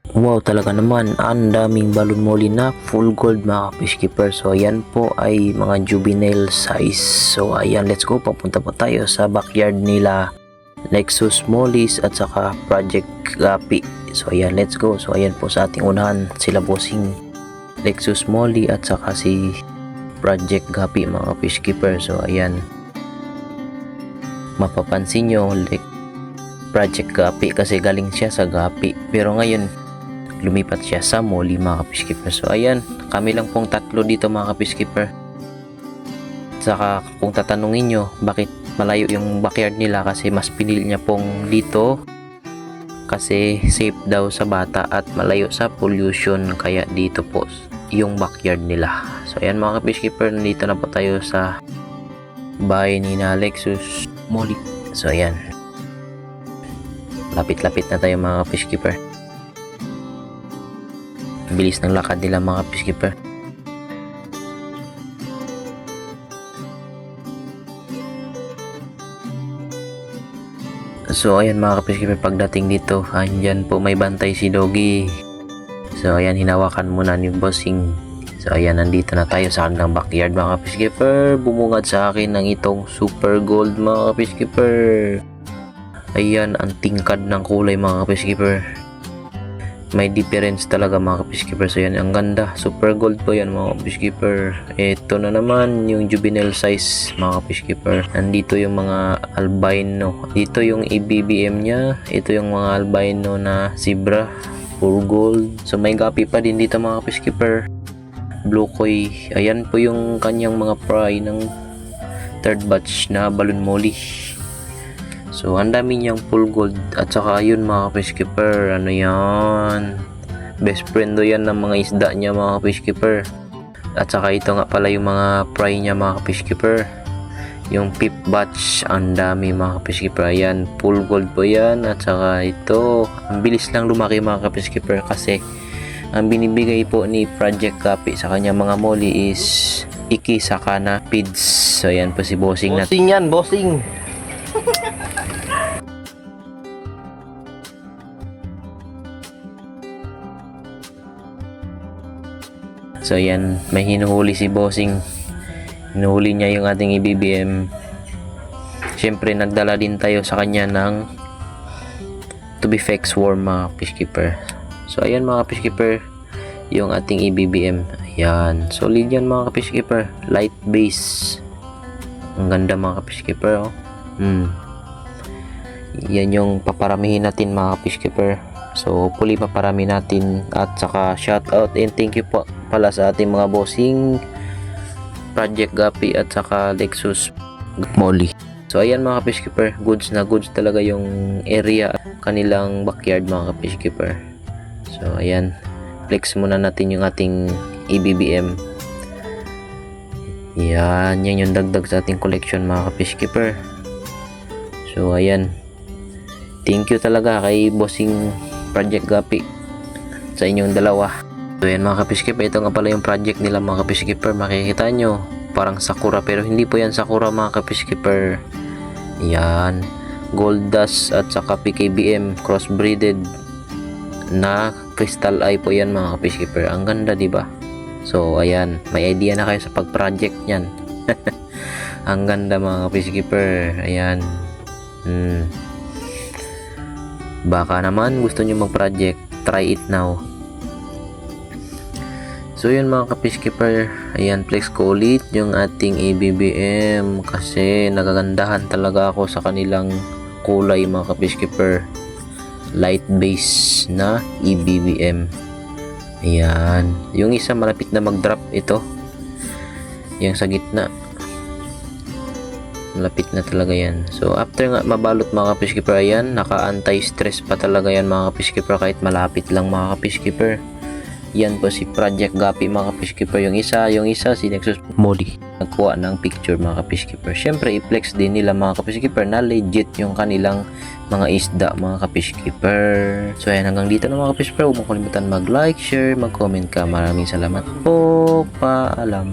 Wow, talaga naman, ang daming balon molly na full gold mga ka-fishkeeper. So ayan po ay mga juvenile size. So ayan, let's go, papunta po tayo sa backyard nila Lexus Mollies at saka Project Gapi. So ayan, let's go. So ayan po sa ating unahan sila bossing Lexus Molly at saka si Project Gapi mga ka-fishkeeper. So ayan, mapapansin nyo Project Gapi kasi galing siya sa Gapi, pero ngayon lumipat siya sa Molly mga ka-fishkeeper. So ayan, kami lang pong tatlo dito mga ka-fishkeeper. Saka kung tatanungin nyo bakit malayo yung backyard nila, kasi mas pinili niya pong dito kasi safe daw sa bata at malayo sa pollution, kaya dito po yung backyard nila. So ayan mga ka-fishkeeper, nandito na po tayo sa bahay ni na Lexus Molly. So ayan, lapit-lapit na tayo mga ka-fishkeeper. Bilis ng lakad nila mga ka-fishkeeper. So ayan mga ka-fishkeeper, pagdating dito andyan po may bantay si Doggy. So ayan, hinawakan muna ni bossing. So ayan, nandito na tayo sa kanilang backyard mga ka-fishkeeper. Bumungad sa akin ng itong super gold mga ka-fishkeeper. Ayan, ang tingkad ng kulay mga ka-fishkeeper. May difference talaga mga ka-fishkeeper. So yan, ang ganda, super gold po yan mga ka-fishkeeper. Ito na naman yung juvenile size mga ka-fishkeeper. Nandito yung mga albino, dito yung EBBM nya, ito yung mga albino na zebra, pure gold. So may gapi pa din dito mga ka-fishkeeper, blue koi. Ayan po yung kanyang mga fry ng third batch na balon molly. So ang dami niyang full gold. At saka yun mga ka-fishkeeper, ano yan, best friend do yan ng mga isda niya mga ka-fishkeeper. At saka ito nga pala yung mga fry niya mga ka-fishkeeper, yung fifth batch. Ang dami mga ka-fishkeeper, ayan, full gold po yan. At saka ito, ang bilis lang lumaki mga ka-fishkeeper kasi ang binibigay po ni Project Gapi sa kanya mga molly is iki saka na feeds. So ayan po si bossing na. Bossing yan, bossing. So yan, may hinuhuli si bossing. Hinuhuli niya yung ating EBBM. Siyempre nagdala din tayo sa kanya ng Tubifex worm mga fishkeeper. So ayan mga fishkeeper, yung ating EBBM. Ayan, solid yan mga fishkeeper, light base. Ang ganda mga fishkeeper, oh. Yan yung paparamihin natin mga fishkeeper. So hopefully paparami natin. At saka shout out and thank you po pala sa ating mga bossing Project Gapi at saka Lexus Molly. So ayan mga fishkeeper, goods na goods talaga yung area kanilang backyard mga fishkeeper. So ayan, flex muna natin yung ating EBBM. Yan yung dagdag sa ating collection mga fishkeeper. So ayan, thank you talaga kay bossing Project Gapi sa inyong dalawa. So yan mga ka-fishkeeper, ito nga pala yung project nila mga ka-fishkeeper. Makikita nyo parang sakura, pero hindi po yan sakura mga ka-fishkeeper. Yan, gold dust at saka PKBM crossbreeded na crystal eye po yan mga ka-fishkeeper. Ang ganda diba? So ayan, may idea na kayo sa pag-project nyan. Ang ganda mga ka-fishkeeper. Ayan, baka naman gusto nyo mag-project, try it now. So yun mga ka-fishkeeper, ayan, flex ko ulit yung ating EBBM kasi nagagandahan talaga ako sa kanilang kulay mga ka-fishkeeper. Light base na EBBM. Ayan, yung isa malapit na mag-drop, ito yung sa gitna, malapit na talaga yan. So after nga mabalot mga ka-fishkeeper, ayan, naka anti-stress pa talaga yan mga ka-fishkeeper kahit malapit lang mga ka-fishkeeper. Yan po si Project Gapi mga ka-fishkeeper. Yung isa si Nexus Molly. Nagkuha ng picture mga ka-fishkeeper. Syempre i-flex din nila mga ka-fishkeeper na legit yung kanilang mga isda mga ka-fishkeeper. So ayan, hanggang dito na mga ka-fishkeeper. Huwag mo kalimutan mag-like, share, mag-comment ka. Maraming salamat po. Paalam.